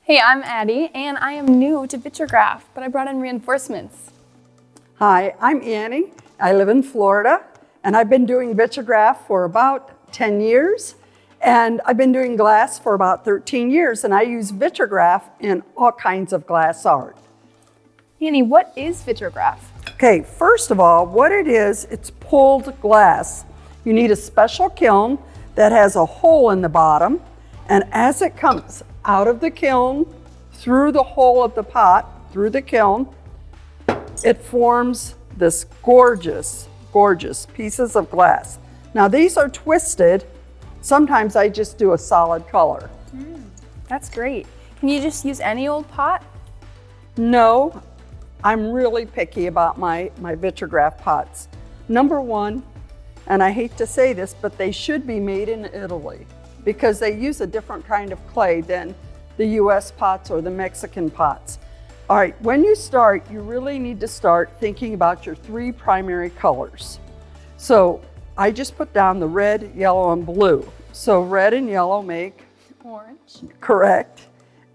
Hey, I'm Addie, and I am new to Vitrigraph, but I brought in reinforcements. Hi, I'm Annie. I live in Florida, and I've been doing Vitrigraph for about 10 years, and I've been doing glass for about 13 years, and I use Vitrigraph in all kinds of glass art. Annie, what is Vitrigraph? Okay, first of all, what it is, it's pulled glass. You need a special kiln that has a hole in the bottom, and as it comes out of the kiln, through the hole of the pot, through the kiln, it forms this gorgeous, gorgeous pieces of glass. Now these are twisted. Sometimes I just do a solid color. That's great. Can you just use any old pot? No, I'm really picky about my Vitrigraph pots. Number one, and I hate to say this, but they should be made in Italy because they use a different kind of clay than the US pots or the Mexican pots. All right, when you start, you really need to start thinking about your three primary colors. So I just put down the red, yellow, and blue. So red and yellow make Orange. correct,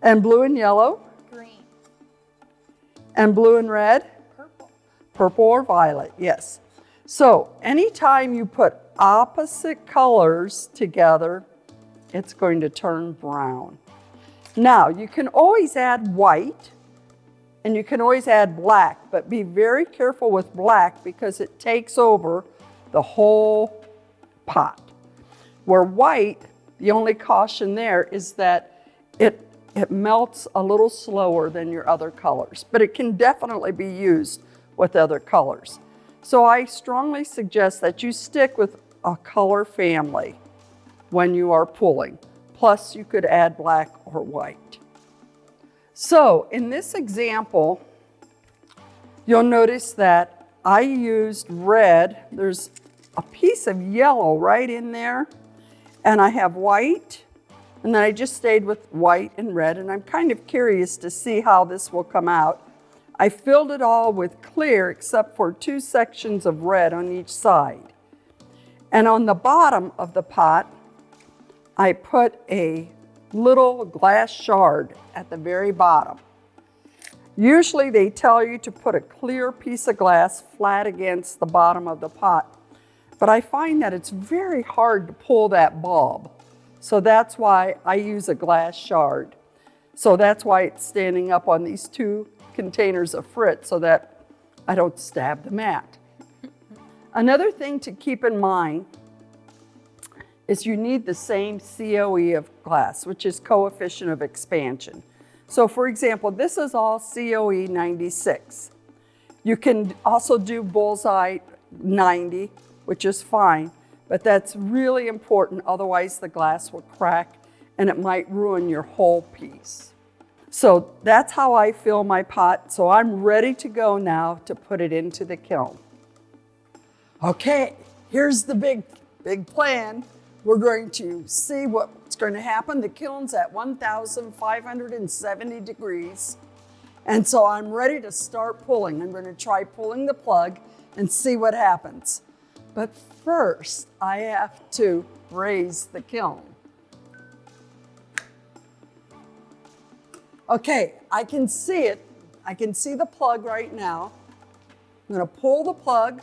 and blue and yellow, Green. and blue and red, Purple. purple or violet, yes. So anytime you put opposite colors together, it's going to turn brown. Now, you can always add white and you can always add black, but be very careful with black because it takes over the whole pot. Where white, the only caution there is that it melts a little slower than your other colors, but it can definitely be used with other colors. So I strongly suggest that you stick with a color family when you are pulling. Plus you could add black or white. So in this example, you'll notice that I used red. There's a piece of yellow right in there, and I have white, and then I just stayed with white and red, and I'm kind of curious to see how this will come out. I filled it all with clear except for two sections of red on each side. And on the bottom of the pot, I put a little glass shard at the very bottom. Usually they tell you to put a clear piece of glass flat against the bottom of the pot, but I find that it's very hard to pull that bulb. So that's why I use a glass shard. So that's why it's standing up on these two containers of frit so that I don't stab the mat. Another thing to keep in mind is you need the same COE of glass, which is coefficient of expansion. So for example, this is all COE 96. You can also do bullseye 90, which is fine, but that's really important, otherwise the glass will crack and it might ruin your whole piece. So that's how I fill my pot. So I'm ready to go now to put it into the kiln. Okay, here's the big plan. We're going to see what's going to happen. The kiln's at 1,570 degrees. And so I'm ready to start pulling. I'm going to try pulling the plug and see what happens. But first, I have to raise the kiln. Okay, I can see it. I can see the plug right now. I'm going to pull the plug.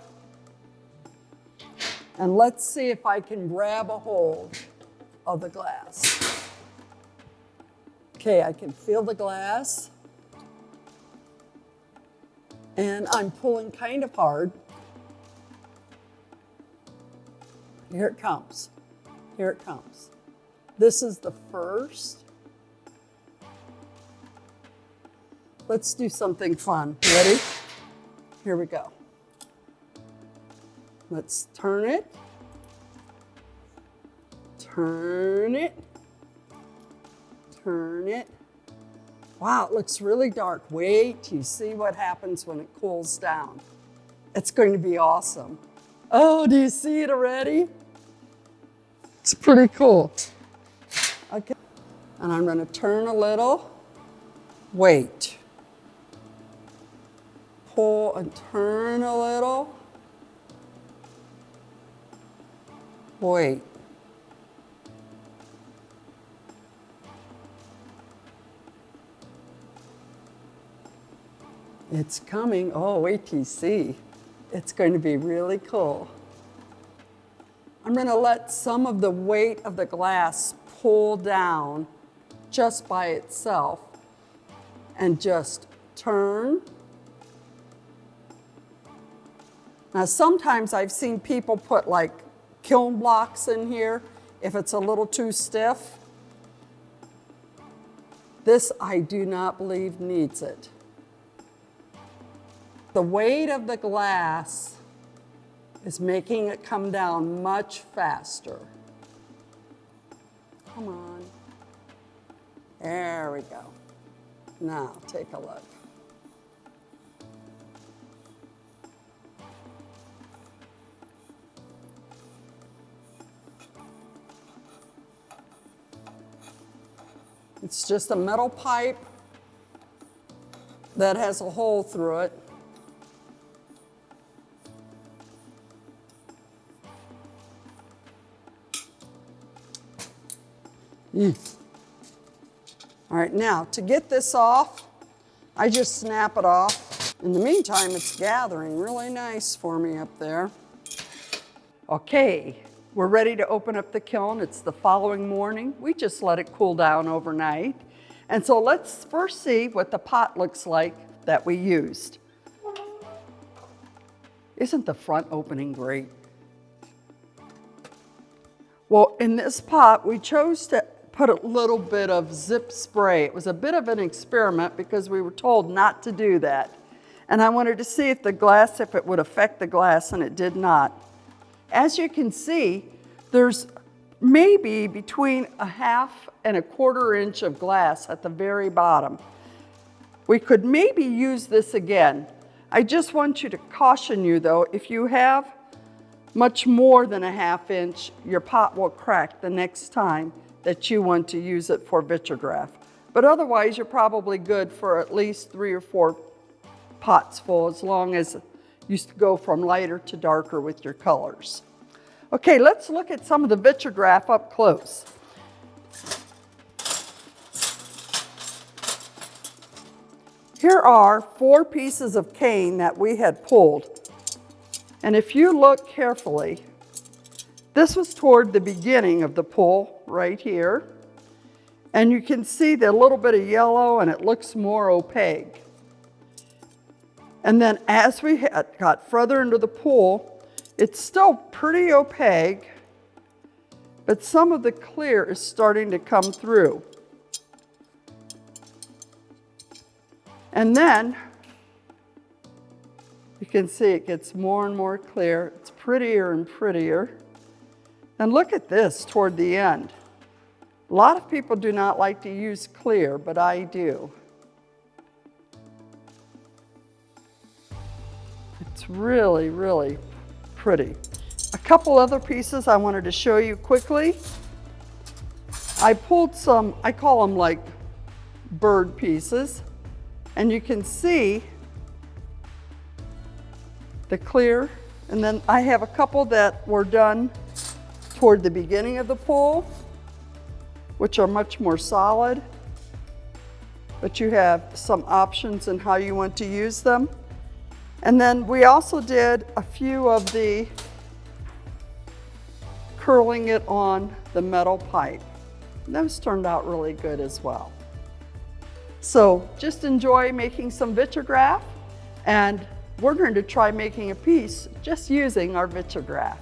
And let's see if I can grab a hold of the glass. Okay, I can feel the glass. And I'm pulling kind of hard. Here it comes. Here it comes. This is the first. Let's do something fun. Ready? Here we go. Let's turn it. Turn it. Turn it. Wow, it looks really dark. Wait till you see what happens when it cools down. It's going to be awesome. Oh, do you see it already? It's pretty cool. Okay, and I'm going to turn a little. Wait. Pull and turn a little. Wait. It's coming. Oh, wait till you see. It's going to be really cool. I'm going to let some of the weight of the glass pull down just by itself and just turn. Now, sometimes I've seen people put like kiln blocks in here if it's a little too stiff. This I do not believe needs it. The weight of the glass is making it come down much faster. Come on. There we go. Now, take a look. It's just a metal pipe that has a hole through it. All right, now to get this off, I just snap it off. In the meantime, it's gathering really nice for me up there. Okay, we're ready to open up the kiln. It's the following morning. We just let it cool down overnight. And so let's first see what the pot looks like that we used. Isn't the front opening great? Well, in this pot, we chose to put a little bit of zip spray. It was a bit of an experiment because we were told not to do that. And I wanted to see if the glass, if it would affect the glass, and it did not. As you can see, there's maybe between a 1/2 and a 1/4 inch of glass at the very bottom. We could maybe use this again. I just want you to caution you though, if you have much more than a 1/2 inch, your pot will crack the next time that you want to use it for vitrograph. But otherwise, you're probably good for at least 3 or 4 pots full, as long as you go from lighter to darker with your colors. Okay, let's look at some of the vitrograph up close. Here are 4 pieces of cane that we had pulled. And if you look carefully, this was toward the beginning of the pull right here. And you can see the little bit of yellow and it looks more opaque. And then as we got further into the pull, it's still pretty opaque, but some of the clear is starting to come through. And then you can see it gets more and more clear. It's prettier and prettier. And look at this toward the end. A lot of people do not like to use clear, but I do. It's really, really pretty. A couple other pieces I wanted to show you quickly. I pulled some, I call them like bird pieces, and you can see the clear. And then I have a couple that were done toward the beginning of the pull, which are much more solid, but you have some options in how you want to use them. And then we also did a few of the curling it on the metal pipe. And those turned out really good as well. So just enjoy making some vitrograph, and we're going to try making a piece just using our vitrograph.